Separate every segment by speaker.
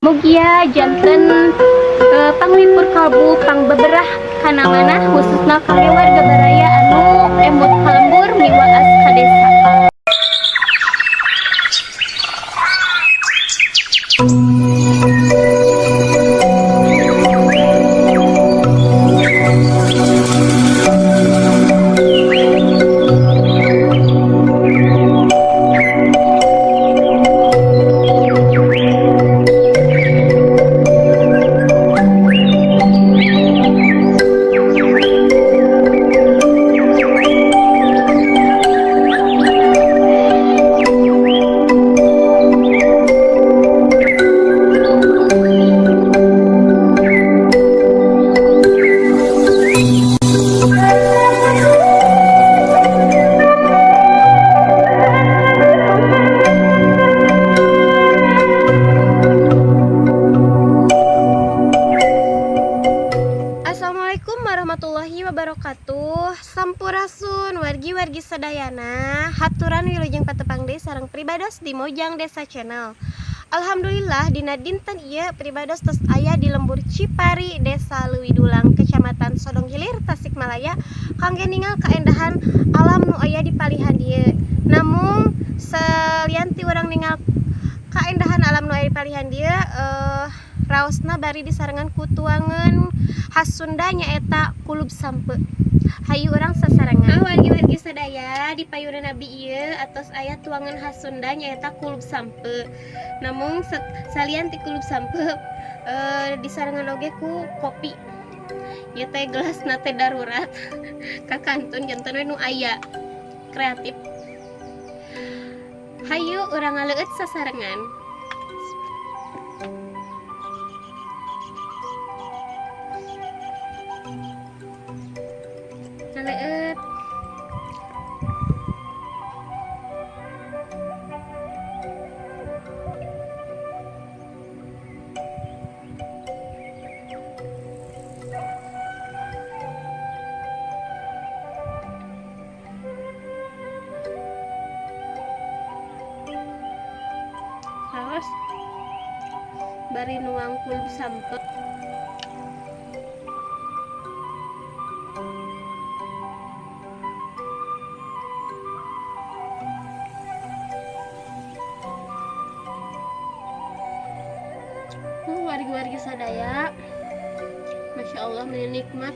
Speaker 1: Mugia janten panglipur kalbu pang beberah kana mana khususna kangge warga baraya anu emut kalembur miwaas ka desa. Assalamualaikum warahmatullahi wabarakatuh. Sampurasun wargi-wargi sadayana, haturan wilujeng patepang desa sareng pribados di Mojang Desa Channel. Alhamdulillah dina dinten ieu pribados tos aya di lembur Cipari, Desa Leuwi Dulang, Kecamatan Sodong Hilir, Tasikmalaya, kangge ningal kaendahan alam nu aya di palihan dieu. Namung salianti urang ningal kaendahan alam nu aya di palihan dieu raosna bari disarengan ku tuangan khas Sunda nyaeta kulub sampe. Hayu urang sasarengan wargi-wargi sadaya di payunan nabi ieu atos aya tuangan khas Sunda nyaeta kulub sampe. Namun salian ti kulub sampe disarengan oge ku kopi. Ieu teh gelasna teh darurat ka kantun janten we nu aya kreatif. Hayu urang ngaleut sasarengan. Ngaleut. Haus bari nuang kulub sampe. Wargi-wargi sadaya, Masya Allah menikmat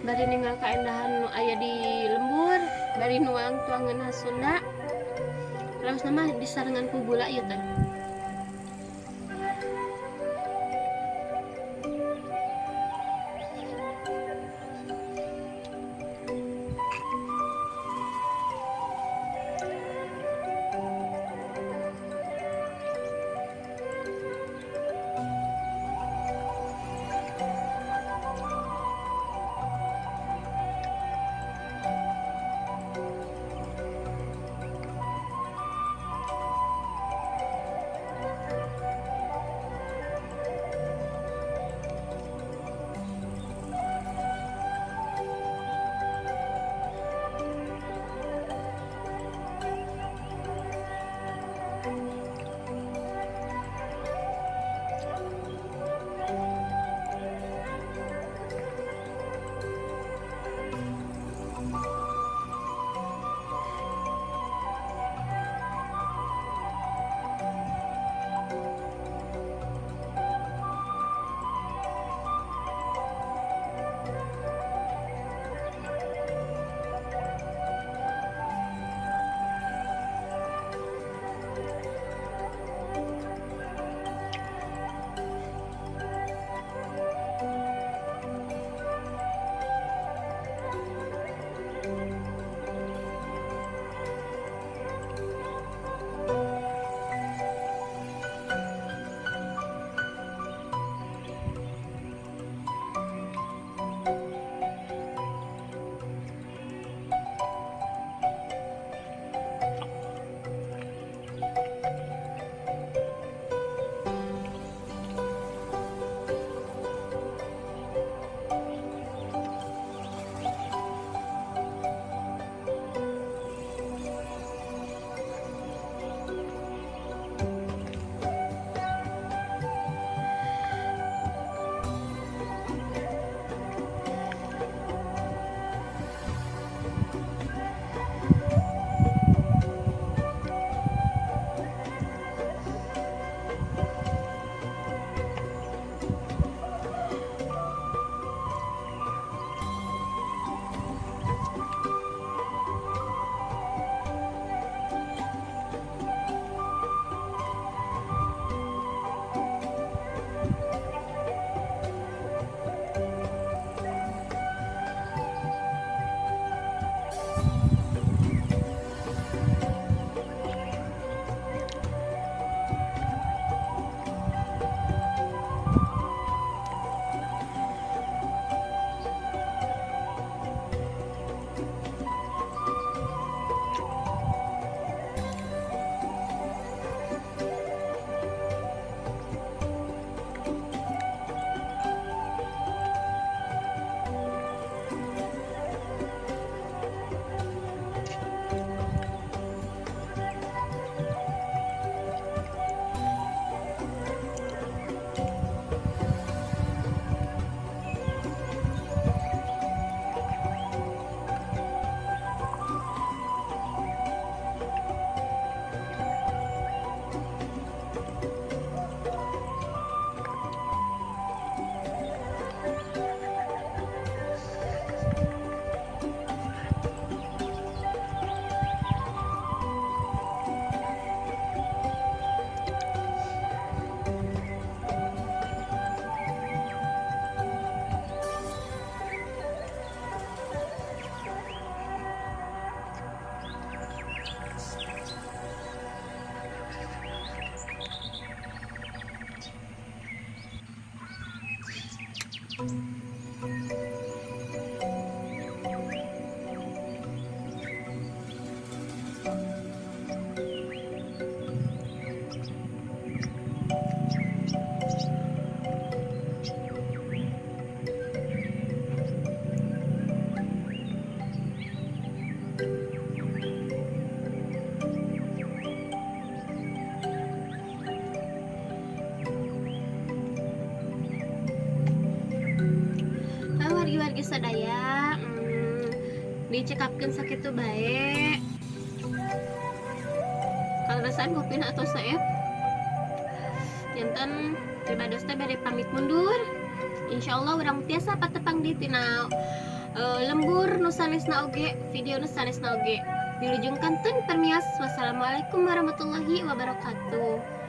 Speaker 1: bari ninggal kaendahan nu aya di lembur, bari nuang tuangan khas Sunda. Terus nama disarengan ku gula ieu teh. wargi-wargi sadaya dicekapkan sakit tuh baik kalau rasaan kopina atau saeb jantan pribados teh bade pamit mundur insyaallah urang tiasa patepang di tina lembur nu sanesna oge video nu sanesna oge dilujungkan tun permios wassalamualaikum warahmatullahi wabarakatuh.